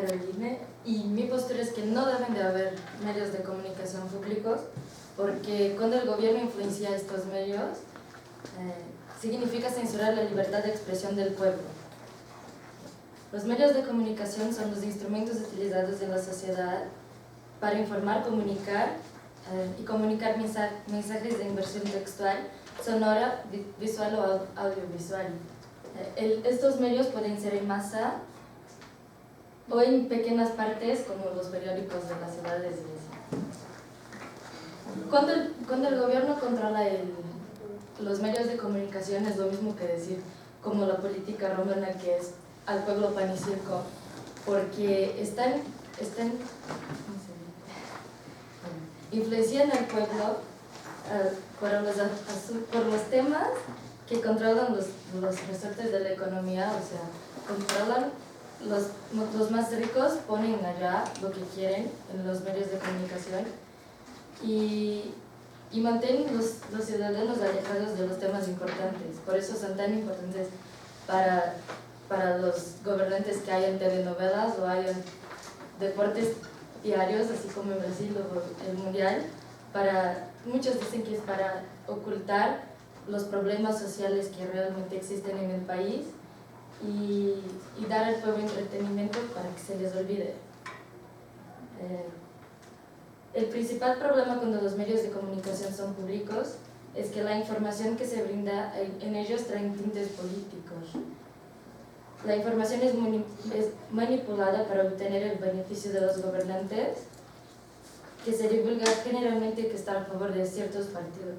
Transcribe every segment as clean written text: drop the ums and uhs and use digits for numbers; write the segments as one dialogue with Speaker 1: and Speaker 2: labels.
Speaker 1: Caroline y mi postura es que no deben de haber medios de comunicación públicos porque cuando el gobierno influencia estos medios significa censurar la libertad de expresión del pueblo. Los medios de comunicación son los instrumentos utilizados en la sociedad para informar, comunicar y comunicar mensajes de inversión textual, sonora, visual o audiovisual. Estos medios pueden ser en masa o en pequeñas partes como los periódicos de las ciudades y así. Cuando el gobierno controla los medios de comunicación es lo mismo que decir como la política romana que es al pueblo pan y circo, porque influencian al pueblo por los temas que controlan los resortes de la economía, o sea, controlan los más ricos, ponen allá lo que quieren en los medios de comunicación y mantienen los ciudadanos alejados de los temas importantes. Por eso son tan importantes para los gobernantes que hayan telenovelas o hayan deportes diarios, así como en Brasil o el Mundial. Muchos dicen que es para ocultar los problemas sociales que realmente existen en el país y dar al pueblo entretenimiento para que se les olvide. El principal problema cuando los medios de comunicación son públicos es que la información que se brinda en ellos trae tintes políticos. La información es manipulada para obtener el beneficio de los gobernantes, que se divulga generalmente que está a favor de ciertos partidos.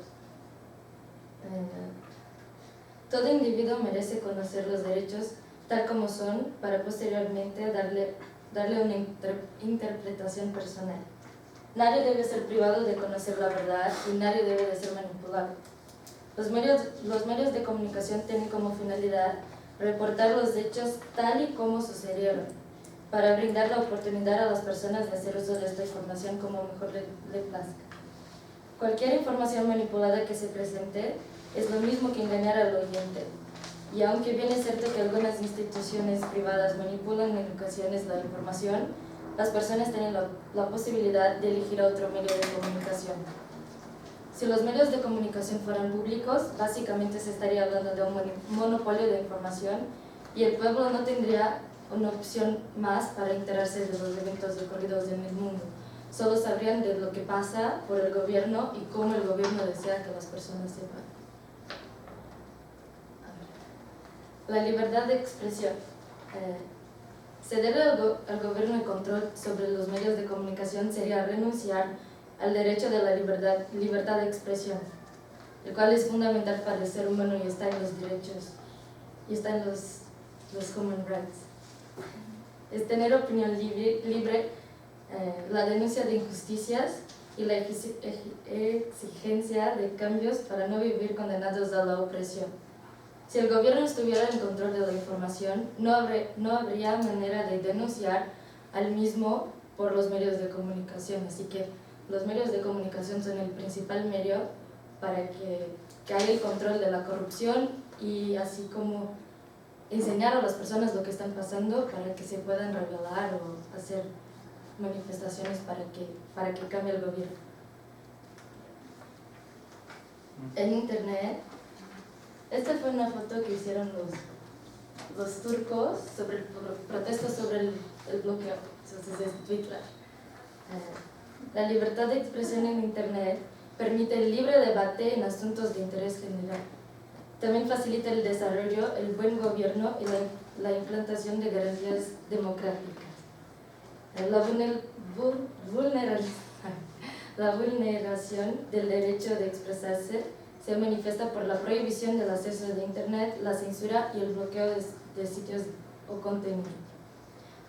Speaker 1: Todo individuo merece conocer los derechos tal como son para posteriormente darle una interpretación personal. Nadie debe ser privado de conocer la verdad y nadie debe de ser manipulado. Los medios de comunicación tienen como finalidad reportar los hechos tal y como sucedieron, para brindar la oportunidad a las personas de hacer uso de esta información como mejor le plazca. Cualquier información manipulada que se presente es lo mismo que engañar al oyente. Y aunque bien es cierto que algunas instituciones privadas manipulan en ocasiones la información, las personas tienen la posibilidad de elegir a otro medio de comunicación. Si los medios de comunicación fueran públicos, básicamente se estaría hablando de un monopolio de información y el pueblo no tendría una opción más para enterarse de los eventos ocurridos en el mundo. Solo sabrían de lo que pasa por el gobierno y cómo el gobierno desea que las personas sepan. La libertad de expresión. Cederle al gobierno el control sobre los medios de comunicación sería renunciar al derecho de la libertad de expresión, el cual es fundamental para el ser humano y está en los derechos, y está en los human rights. Es tener opinión libre, la denuncia de injusticias y la exigencia de cambios para no vivir condenados a la opresión. Si el gobierno estuviera en control de la información, no habría manera de denunciar al mismo por los medios de comunicación. Así que los medios de comunicación son el principal medio para que haya el control de la corrupción y así como enseñar a las personas lo que están pasando para que se puedan rebelar o hacer manifestaciones para que cambie el gobierno. En internet, esta fue una foto que hicieron los turcos sobre protestas sobre el bloqueo, entonces es Twitter. La libertad de expresión en internet permite el libre debate en asuntos de interés general. También facilita el desarrollo, el buen gobierno y la implantación de garantías democráticas. La vulneración del derecho de expresarse se manifiesta por la prohibición del acceso de internet, la censura y el bloqueo de sitios o contenido.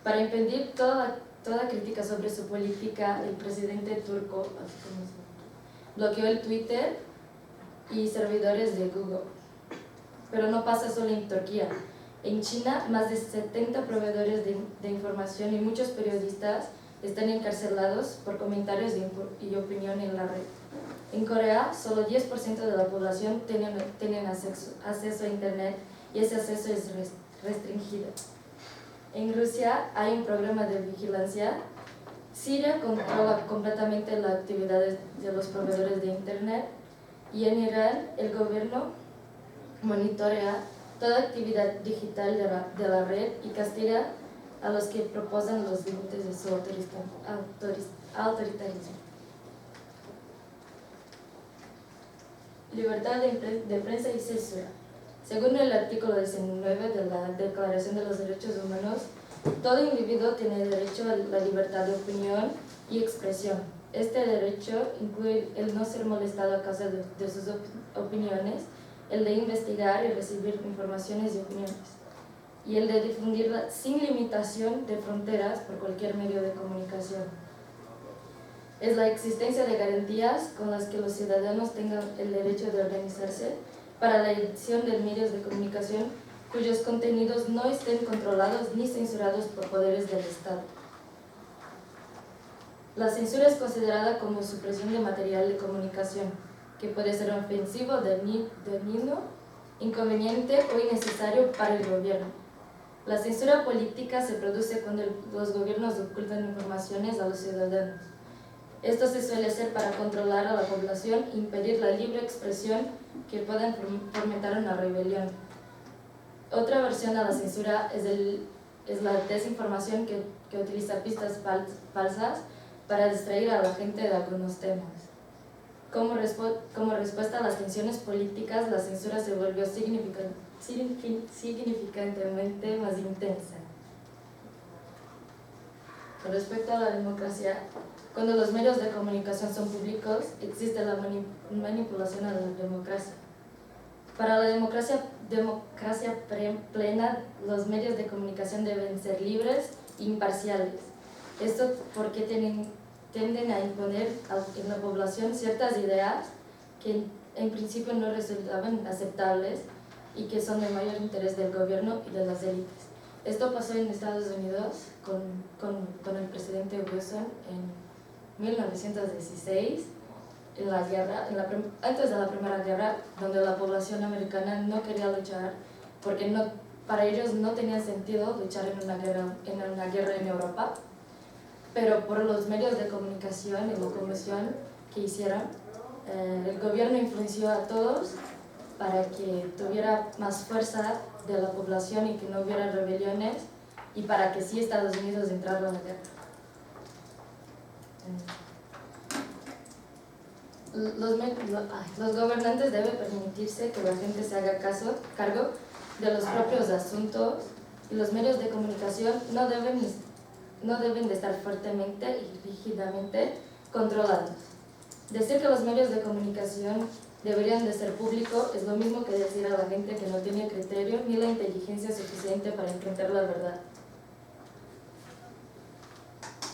Speaker 1: Para impedir toda crítica sobre su política, el presidente turco bloqueó el Twitter y servidores de Google. Pero no pasa solo en Turquía. En China, más de 70 proveedores de información y muchos periodistas están encarcelados por comentarios y opinión en la red. En Corea, solo 10% de la población tienen acceso a internet y ese acceso es restringido. En Rusia hay un programa de vigilancia. Siria controla completamente la actividad de los proveedores de Internet. Y en Irán el gobierno monitorea toda actividad digital de la red y castiga a los que proponen los límites de su autoritarismo. Libertad de prensa y censura. Según el artículo 19 de la Declaración de los Derechos Humanos, todo individuo tiene derecho a la libertad de opinión y expresión. Este derecho incluye el no ser molestado a causa de sus opiniones, el de investigar y recibir informaciones y opiniones, y el de difundirla sin limitación de fronteras por cualquier medio de comunicación. Es la existencia de garantías con las que los ciudadanos tengan el derecho de organizarse para la edición de medios de comunicación cuyos contenidos no estén controlados ni censurados por poderes del Estado. La censura es considerada como supresión de material de comunicación, que puede ser ofensivo, dañino, inconveniente o innecesario para el gobierno. La censura política se produce cuando los gobiernos ocultan informaciones a los ciudadanos. Esto se suele hacer para controlar a la población e impedir la libre expresión que puedan fomentar una rebelión. Otra versión a la censura es la desinformación que utiliza pistas falsas para distraer a la gente de algunos temas. Como respuesta a las tensiones políticas, la censura se volvió significativamente más intensa. Con respecto a la democracia, cuando los medios de comunicación son públicos, existe la manipulación a la democracia. Para la democracia plena, los medios de comunicación deben ser libres e imparciales. Esto porque tienden a imponer en la población ciertas ideas que en principio no resultaban aceptables y que son de mayor interés del gobierno y de las élites. Esto pasó en Estados Unidos con el presidente Wilson en 1916, en la guerra, antes de la Primera Guerra, donde la población americana no quería luchar porque para ellos no tenía sentido luchar en una guerra en Europa, pero por los medios de comunicación y locomoción que hicieron, el gobierno influenció a todos para que tuviera más fuerza de la población y que no hubiera rebeliones y para que sí Estados Unidos entrara en la guerra. Los gobernantes deben permitirse que la gente se haga cargo de los propios asuntos y los medios de comunicación no deben de estar fuertemente y rígidamente controlados. Decir que los medios de comunicación deberían de ser públicos es lo mismo que decir a la gente que no tiene criterio ni la inteligencia suficiente para enfrentar la verdad.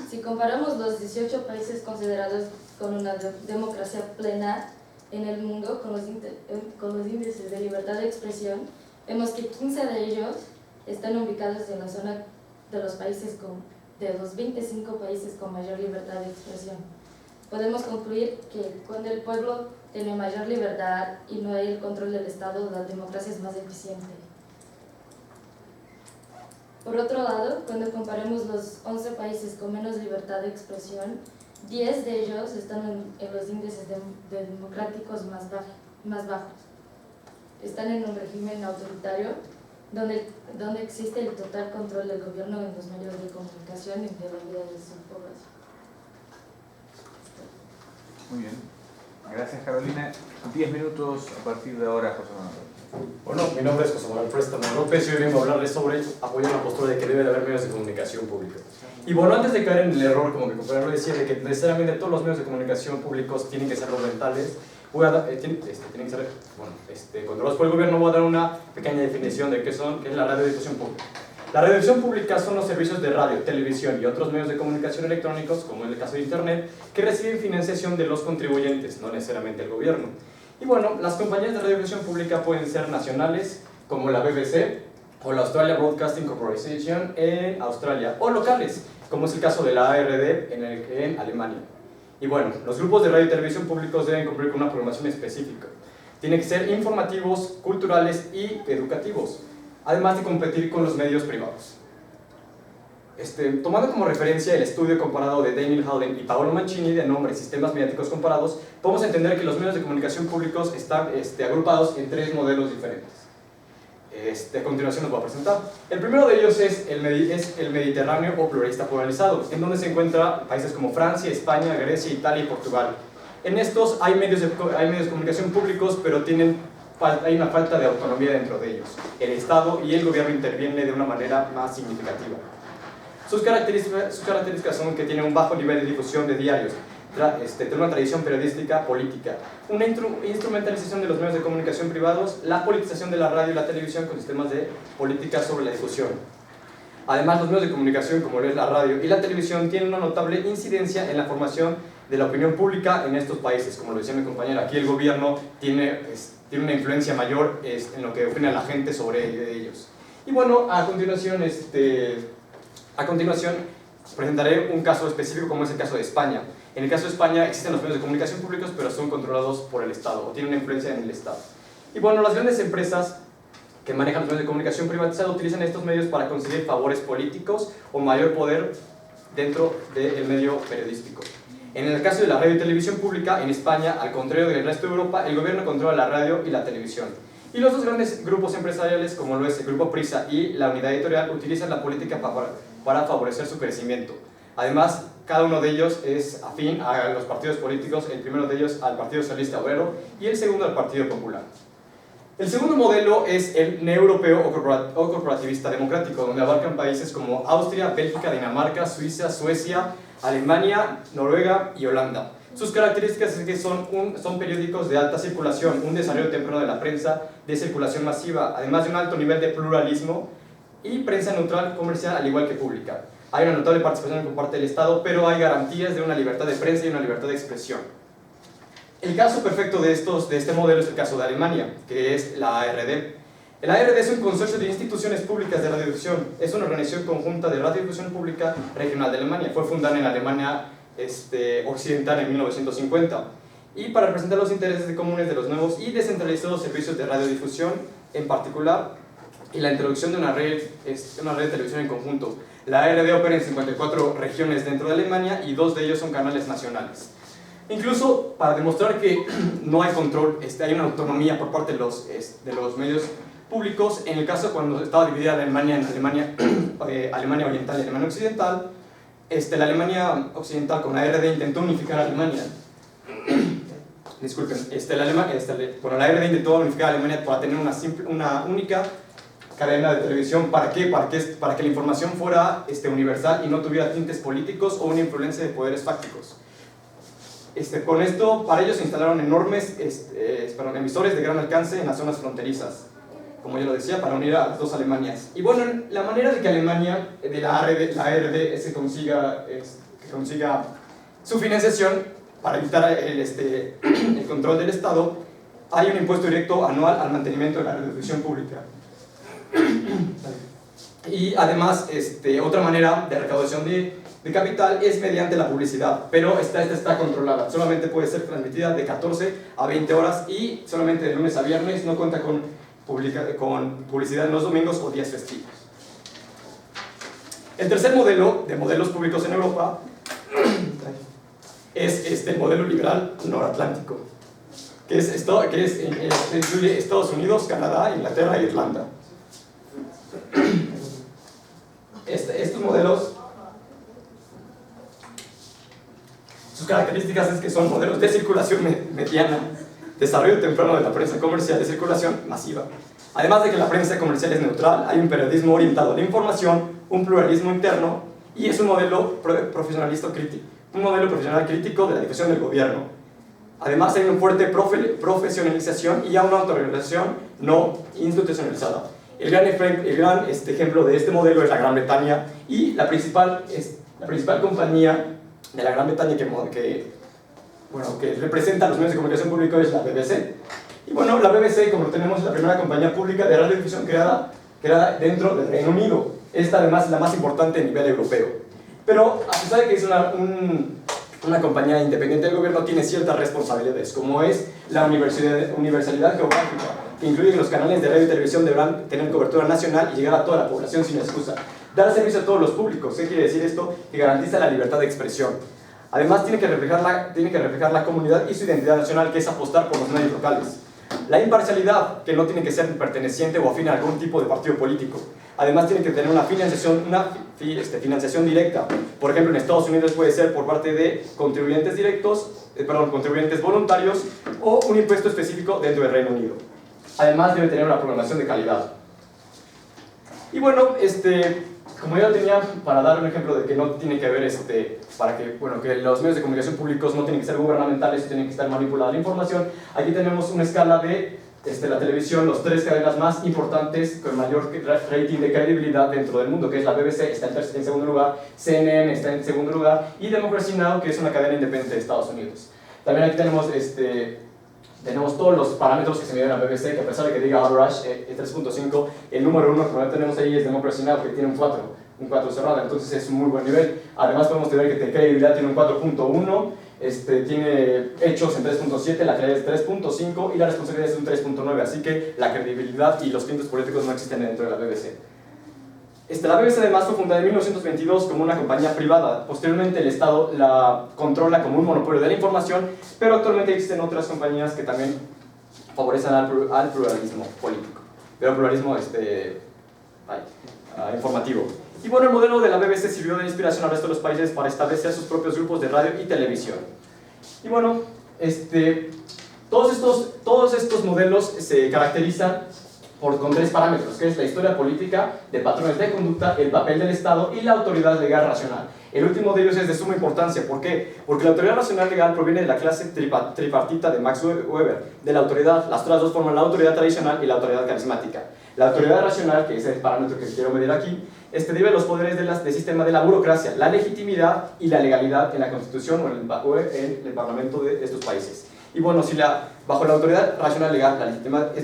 Speaker 1: Si comparamos los 18 países considerados con una democracia plena en el mundo con los índices de libertad de expresión, vemos que 15 de ellos están ubicados en la zona de los 25 países con mayor libertad de expresión. Podemos concluir que cuando el pueblo tiene mayor libertad y no hay el control del Estado, la democracia es más eficiente. Por otro lado, cuando comparamos los 11 países con menos libertad de expresión, 10 de ellos están en los índices democráticos más bajos. Están en un régimen autoritario donde existe el total control del gobierno en los medios de comunicación y de la vida de su población.
Speaker 2: Muy bien. Gracias, Carolina. 10 minutos a partir de ahora, José Manuel.
Speaker 3: Bueno, mi nombre es José Manuel Préstamo López y hoy vengo a hablarles sobre apoyar la postura de que debe de haber medios de comunicación públicos. Y bueno, antes de caer en el error, como mi compañero decía, de que necesariamente todos los medios de comunicación públicos tienen que ser rentables, tienen que ser controlados por el gobierno, voy a dar una pequeña definición de qué es la radiodifusión pública. La radiodifusión pública son los servicios de radio, televisión y otros medios de comunicación electrónicos, como en el caso de Internet, que reciben financiación de los contribuyentes, no necesariamente el gobierno. Y bueno, las compañías de radiodifusión pública pueden ser nacionales, como la BBC o la Australia Broadcasting Corporation en Australia, o locales, como es el caso de la ARD en Alemania. Y bueno, los grupos de radio y televisión públicos deben cumplir con una programación específica. Tienen que ser informativos, culturales y educativos, además de competir con los medios privados. Tomando como referencia el estudio comparado de Daniel Hallen y Paolo Mancini de nombre Sistemas Mediáticos Comparados, podemos entender que los medios de comunicación públicos están agrupados en 3 modelos diferentes. A continuación los voy a presentar. El primero de ellos es el Mediterráneo o pluralista polarizado, en donde se encuentran países como Francia, España, Grecia, Italia y Portugal. En estos hay medios de comunicación públicos, pero hay una falta de autonomía dentro de ellos. El Estado y el gobierno intervienen de una manera más significativa. Sus características son que tienen un bajo nivel de difusión de diarios, tiene una tradición periodística política, una instrumentalización de los medios de comunicación privados, la politización de la radio y la televisión con sistemas de política sobre la difusión. Además, los medios de comunicación, como lo es la radio y la televisión, tienen una notable incidencia en la formación de la opinión pública en estos países. Como lo decía mi compañera, aquí el gobierno tiene una influencia mayor en lo que opina la gente sobre ellos. Y bueno, a continuación presentaré un caso específico como es el caso de España. En el caso de España existen los medios de comunicación públicos, pero son controlados por el Estado o tienen una influencia en el Estado. Y bueno, las grandes empresas que manejan los medios de comunicación privatizados utilizan estos medios para conseguir favores políticos o mayor poder dentro del medio periodístico. En el caso de la radio y televisión pública, en España, al contrario del resto de Europa, el gobierno controla la radio y la televisión. Y los dos grandes grupos empresariales, como lo es el Grupo Prisa y la Unidad Editorial, utilizan la política para favorecer su crecimiento. Además, cada uno de ellos es afín a los partidos políticos, el primero de ellos al Partido Socialista Obrero y el segundo al Partido Popular. El segundo modelo es el neoeuropeo o corporativista democrático, donde abarcan países como Austria, Bélgica, Dinamarca, Suiza, Suecia, Alemania, Noruega y Holanda. Sus características es que son periódicos de alta circulación, un desarrollo temprano de la prensa de circulación masiva, además de un alto nivel de pluralismo y prensa neutral comercial al igual que pública. Hay una notable participación por parte del Estado, pero hay garantías de una libertad de prensa y una libertad de expresión. El caso perfecto de este modelo es el caso de Alemania, que es la ARD. La ARD es un consorcio de instituciones públicas de radiodifusión. Es una organización conjunta de radiodifusión pública regional de Alemania. Fue fundada en Alemania occidental en 1950 y para representar los intereses comunes de los nuevos y descentralizados servicios de radiodifusión en particular y la introducción de una red de televisión en conjunto. La ARD opera en 54 regiones dentro de Alemania y 2 de ellos son canales nacionales. Incluso para demostrar que no hay control, hay una autonomía por parte de los medios públicos, en el caso cuando estaba dividida Alemania en Alemania Oriental y Alemania Occidental, la Alemania Occidental con la ARD intentó unificar a Alemania. Disculpen, la ARD intentó unificar a Alemania para tener una única cadena de televisión. ¿Para qué? Para que la información fuera universal y no tuviera tintes políticos o una influencia de poderes fácticos. Con esto, para ellos se instalaron enormes emisores de gran alcance en las zonas fronterizas, como ya lo decía, para unir a las 2 Alemanias. Y bueno, la manera de que Alemania, de la ARD se consiga su financiación para evitar el control del Estado, hay un impuesto directo anual al mantenimiento de la radiodifusión pública. Y además, otra manera de recaudación de capital es mediante la publicidad, pero esta está controlada, solamente puede ser transmitida de 14 a 20 horas y solamente de lunes a viernes, no cuenta con publicidad en los domingos o días festivos. El tercer modelo de modelos públicos en Europa es el modelo liberal noratlántico, que incluye Estados Unidos, Canadá, Inglaterra e Irlanda. Estos modelos, sus características es que son modelos de circulación mediana, desarrollo temprano de la prensa comercial de circulación masiva. Además de que la prensa comercial es neutral, hay un periodismo orientado a la información, un pluralismo interno y es un modelo profesional crítico de la difusión del gobierno. Además hay una fuerte profesionalización y una autorregulación no institucionalizada. El gran ejemplo de este modelo es la Gran Bretaña y la principal compañía de la Gran Bretaña que representa a los medios de comunicación públicos es la BBC. Y bueno, la BBC, como tenemos, es la primera compañía pública de radiodifusión creada dentro del Reino Unido. Esta además es la más importante a nivel europeo. Pero a pesar de que es una compañía independiente del gobierno, tiene ciertas responsabilidades, como es la universalidad geográfica, que incluye que los canales de radio y televisión deberán tener cobertura nacional y llegar a toda la población sin excusa. Dar servicio a todos los públicos. ¿Qué quiere decir esto? Que garantiza la libertad de expresión. Además, tiene que reflejar la comunidad y su identidad nacional, que es apostar por los medios locales. La imparcialidad, que no tiene que ser perteneciente o afín a algún tipo de partido político. Además, tiene que tener una financiación directa. Por ejemplo, en Estados Unidos puede ser por parte de contribuyentes contribuyentes voluntarios o un impuesto específico dentro del Reino Unido. Además, debe tener una programación de calidad. Y bueno, como ya lo tenía, para dar un ejemplo de que no tiene que haber, que los medios de comunicación públicos no tienen que ser gubernamentales, tienen que estar manipulada la información, aquí tenemos una escala de la televisión, las 3 cadenas más importantes con mayor rating de credibilidad dentro del mundo, que es la BBC, está en segundo lugar, CNN está en segundo lugar, y Democracy Now!, que es una cadena independiente de Estados Unidos. También aquí tenemos todos los parámetros que se miden en la BBC, que a pesar de que diga average 3.5, el número 1 que tenemos ahí es Democracy Now!, que tiene un 4 cerrado, entonces es un muy buen nivel. Además podemos ver que credibilidad tiene un 4.1, tiene hechos en 3.7, la credibilidad es 3.5 y la responsabilidad es un 3.9, así que la credibilidad y los tintes políticos no existen dentro de la BBC. La BBC además fue fundada en 1922 como una compañía privada. Posteriormente el Estado la controla como un monopolio de la información, pero actualmente existen otras compañías que también favorecen al pluralismo político, pero pluralismo informativo. Y bueno, el modelo de la BBC sirvió de inspiración al resto de los países para establecer sus propios grupos de radio y televisión. Y bueno, todos estos modelos se caracterizan con 3 parámetros, que es la historia política, de patrones de conducta, el papel del Estado y la autoridad legal racional. El último de ellos es de suma importancia. ¿Por qué? Porque la autoridad racional legal proviene de la clase tripartita de Max Weber. De la autoridad, las otras dos forman la autoridad tradicional y la autoridad carismática. La autoridad racional, que es el parámetro que quiero medir aquí, debe los poderes del sistema de la burocracia, la legitimidad y la legalidad en la Constitución o en el Parlamento de estos países. Y bueno, bajo la autoridad racional legal, la legitimidad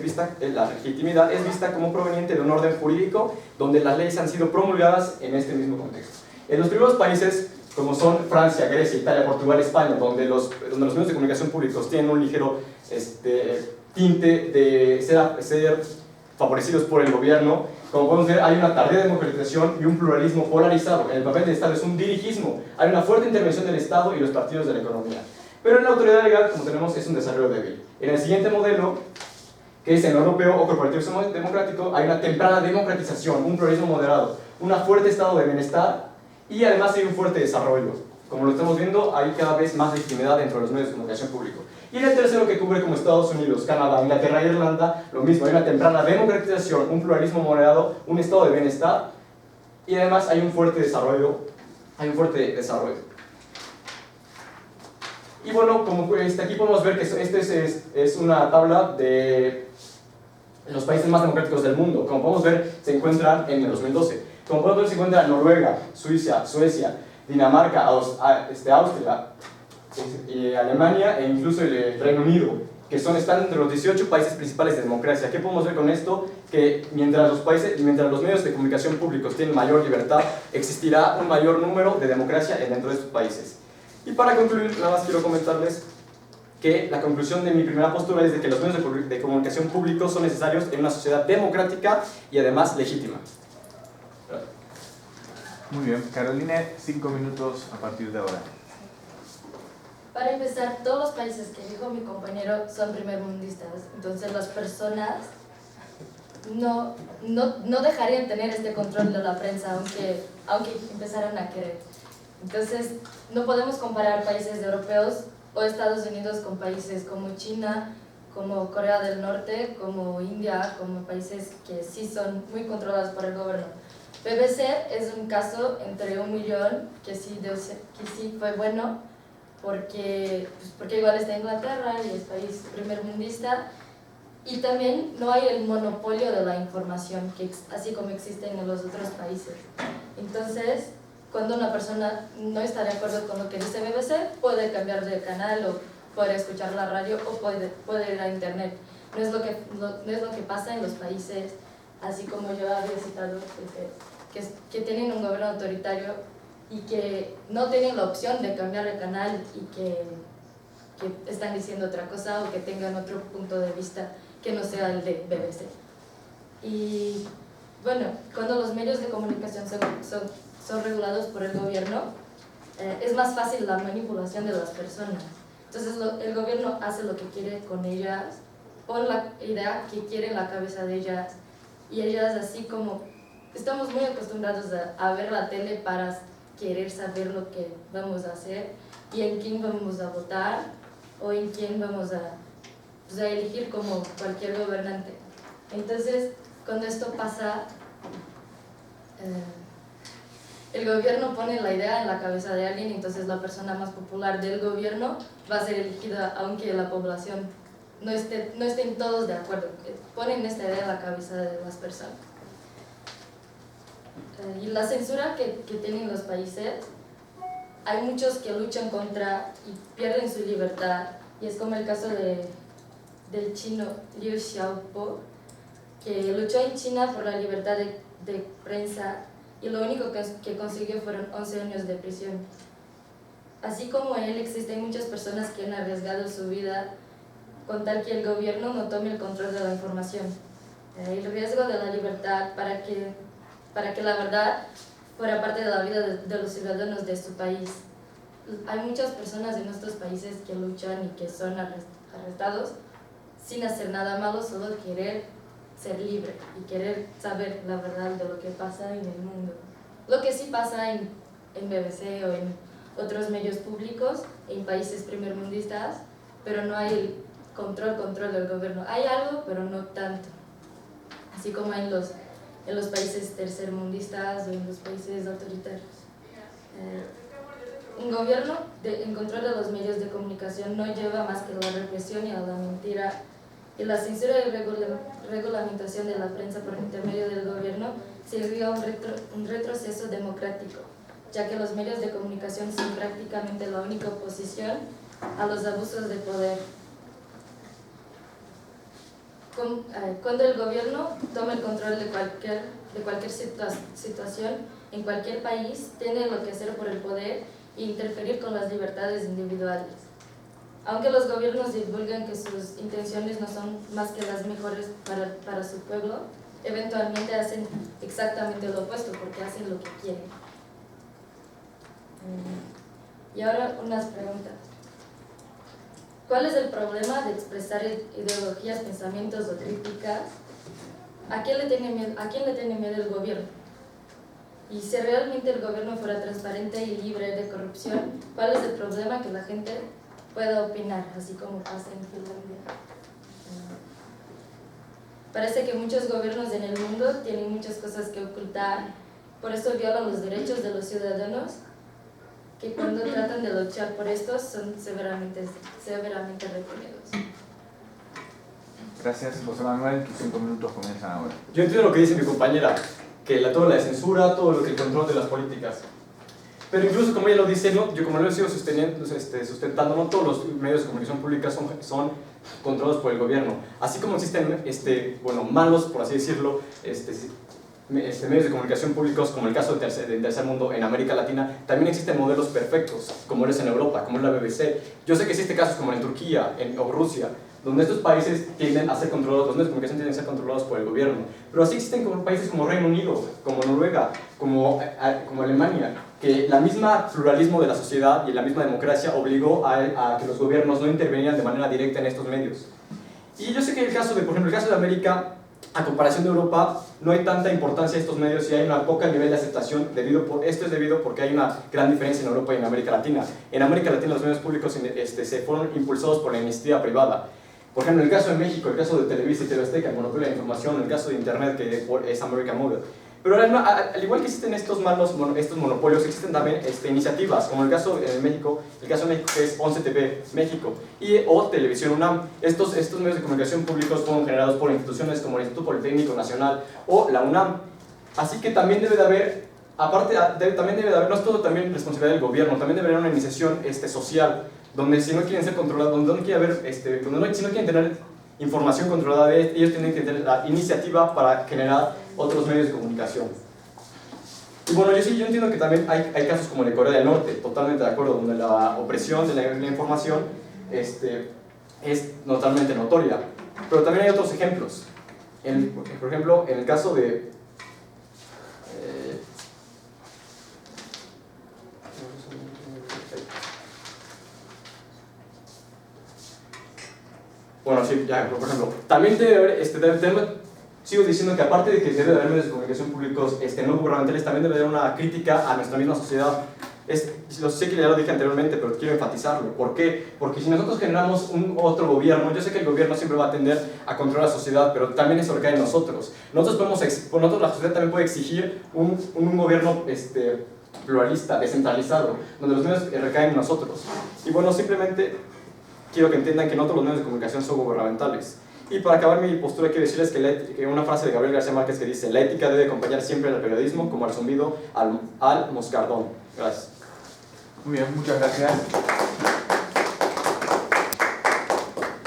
Speaker 3: es vista como proveniente de un orden jurídico donde las leyes han sido promulgadas en este mismo contexto. En los primeros países, como son Francia, Grecia, Italia, Portugal, España, donde los medios de comunicación públicos tienen un ligero tinte de ser favorecidos por el gobierno, como podemos ver, hay una tardía democratización y un pluralismo polarizado. El papel del Estado es un dirigismo, hay una fuerte intervención del Estado y los partidos de la economía. Pero en la autoridad legal, como tenemos, es un desarrollo débil. En el siguiente modelo, que es el europeo o corporativismo democrático, hay una temprana democratización, un pluralismo moderado, un fuerte estado de bienestar y además hay un fuerte desarrollo. Como lo estamos viendo, hay cada vez más legitimidad dentro de los medios de comunicación públicos. Y en el tercero, que cubre como Estados Unidos, Canadá, Inglaterra e Irlanda, lo mismo, hay una temprana democratización, un pluralismo moderado, un estado de bienestar y además hay un fuerte desarrollo. Y bueno, como aquí podemos ver que es una tabla de los países más democráticos del mundo. Como podemos ver, se encuentran en el 2012. Como podemos ver, se encuentran Noruega, Suiza, Suecia, Dinamarca, Austria, Alemania e incluso el Reino Unido, que están entre los 18 países principales de democracia. ¿Qué podemos ver con esto? Que mientras los medios de comunicación públicos tienen mayor libertad, existirá un mayor número de democracia dentro de estos países. Y para concluir, nada más quiero comentarles que la conclusión de mi primera postura es de que los medios de comunicación públicos son necesarios en una sociedad democrática y además legítima.
Speaker 2: Muy bien, Carolina, 5 minutos a partir de ahora.
Speaker 1: Para empezar, todos los países que dijo mi compañero son primermundistas, entonces las personas no dejarían tener este control de la prensa aunque empezaran a querer. Entonces, no podemos comparar países europeos o Estados Unidos con países como China, como Corea del Norte, como India, como países que sí son muy controlados por el gobierno. BBC es un caso entre 1 millón que sí fue bueno, porque igual está Inglaterra y es país primermundista, y también no hay el monopolio de la información, así como existe en los otros países. Entonces, cuando una persona no está de acuerdo con lo que dice BBC, puede cambiar de canal o puede escuchar la radio o puede ir a internet. No es lo que pasa en los países, así como yo había citado, que tienen un gobierno autoritario y que no tienen la opción de cambiar de canal y que están diciendo otra cosa o que tengan otro punto de vista que no sea el de BBC. Y bueno, cuando los medios de comunicación son regulados por el gobierno, es más fácil la manipulación de las personas. Entonces el gobierno hace lo que quiere con ellas, pone la idea que quiere en la cabeza de ellas, y ellas, así como estamos muy acostumbrados a ver la tele para querer saber lo que vamos a hacer y en quién vamos a votar o en quién vamos a elegir como cualquier gobernante. Entonces, cuando esto pasa, el gobierno pone la idea en la cabeza de alguien, entonces la persona más popular del gobierno va a ser elegida aunque la población no estén todos de acuerdo. Ponen esta idea en la cabeza de las personas. Y la censura que tienen los países, hay muchos que luchan contra y pierden su libertad, y es como el caso del chino Liu Xiaobo, que luchó en China por la libertad de prensa, y lo único que consiguió fueron 11 años de prisión. Así como él, existen muchas personas que han arriesgado su vida con tal que el gobierno no tome el control de la información. El riesgo de la libertad para que la verdad fuera parte de la vida de los ciudadanos de su país. Hay muchas personas en nuestros países que luchan y que son arrestados sin hacer nada malo, solo querer ser libre y querer saber la verdad de lo que pasa en el mundo. Lo que sí pasa en BBC o en otros medios públicos, en países primermundistas, pero no hay el control del gobierno. Hay algo, pero no tanto. Así como en los países tercermundistas o en los países autoritarios. Un gobierno en control de los medios de comunicación no lleva más que la represión y a la mentira, y la censura y regulamentación de la prensa por intermedio del gobierno sirvió a un retroceso democrático, ya que los medios de comunicación son prácticamente la única oposición a los abusos de poder. Cuando el gobierno toma el control de cualquier situación en cualquier país, tiene lo que hacer por el poder e interferir con las libertades individuales. Aunque los gobiernos divulgan que sus intenciones no son más que las mejores para su pueblo, eventualmente hacen exactamente lo opuesto, porque hacen lo que quieren. Y ahora unas preguntas. ¿Cuál es el problema de expresar ideologías, pensamientos o críticas? ¿A quién le tiene miedo el gobierno? Y si realmente el gobierno fuera transparente y libre de corrupción, ¿cuál es el problema que la gente pueda opinar, así como pasa en Finlandia? Parece que muchos gobiernos en el mundo tienen muchas cosas que ocultar, por eso violan los derechos de los ciudadanos, que cuando tratan de luchar por estos son severamente reprimidos.
Speaker 2: Gracias, José Manuel. Tus 5 minutos comienzan ahora.
Speaker 3: Yo entiendo lo que dice mi compañera, que toda la censura, todo lo que el control de las políticas. Pero incluso como ella lo dice, ¿no? Yo como lo he sido sustentando, no todos los medios de comunicación pública son controlados por el gobierno. Así como existen malos, por así decirlo, medios de comunicación públicos, como el caso del tercer mundo en América Latina, también existen modelos perfectos, como es en Europa, como es la BBC. Yo sé que existen casos como en Turquía o Rusia, donde estos países tienden a ser controlados, los medios de comunicación tienden a ser controlados por el gobierno. Pero así existen como países como Reino Unido, como Noruega, como Alemania, que la misma pluralismo de la sociedad y la misma democracia obligó a que los gobiernos no intervenieran de manera directa en estos medios. Y yo sé que por ejemplo, el caso de América, a comparación de Europa, no hay tanta importancia a estos medios y hay una poca nivel de aceptación. Esto es debido porque hay una gran diferencia en Europa y en América Latina. En América Latina los medios públicos se fueron impulsados por la iniciativa privada. Por ejemplo, en el caso de México, el caso de Televisa y TV Azteca, el monopolio de la información, el caso de Internet, que es American Mobile. Pero al igual que existen estos monopolios, existen también iniciativas, como el caso de México que es 11 TV México o Televisión UNAM. Estos medios de comunicación públicos fueron generados por instituciones como el Instituto Politécnico Nacional o la UNAM. Así que también debe de haber, no es todo también responsabilidad del gobierno, también debe haber una iniciación social, donde si no quieren ser controlados, si no quieren tener información controlada de ellos, tienen que tener la iniciativa para generar otros medios de comunicación. Y bueno, yo entiendo que también hay casos como el de Corea del Norte, totalmente de acuerdo, donde la opresión de la información es totalmente notoria. Pero también hay otros ejemplos. Por ejemplo, en el caso de Bueno, sí, ya, por ejemplo, también debe haber, sigo diciendo que aparte de que debe haber medios de comunicación públicos no gubernamentales, también debe haber una crítica a nuestra misma sociedad. Lo sé que ya lo dije anteriormente, pero quiero enfatizarlo. ¿Por qué? Porque si nosotros generamos otro gobierno, yo sé que el gobierno siempre va a tender a controlar la sociedad, pero también eso recae en nosotros. Nosotros, la sociedad también puede exigir un gobierno pluralista, descentralizado, donde los medios recaen en nosotros. Y bueno, simplemente quiero que entiendan que no todos los medios de comunicación son gubernamentales. Y para acabar mi postura quiero decirles que una frase de Gabriel García Márquez que dice: la ética debe acompañar siempre al periodismo como al zumbido al moscardón. Gracias.
Speaker 2: Muy bien, muchas gracias.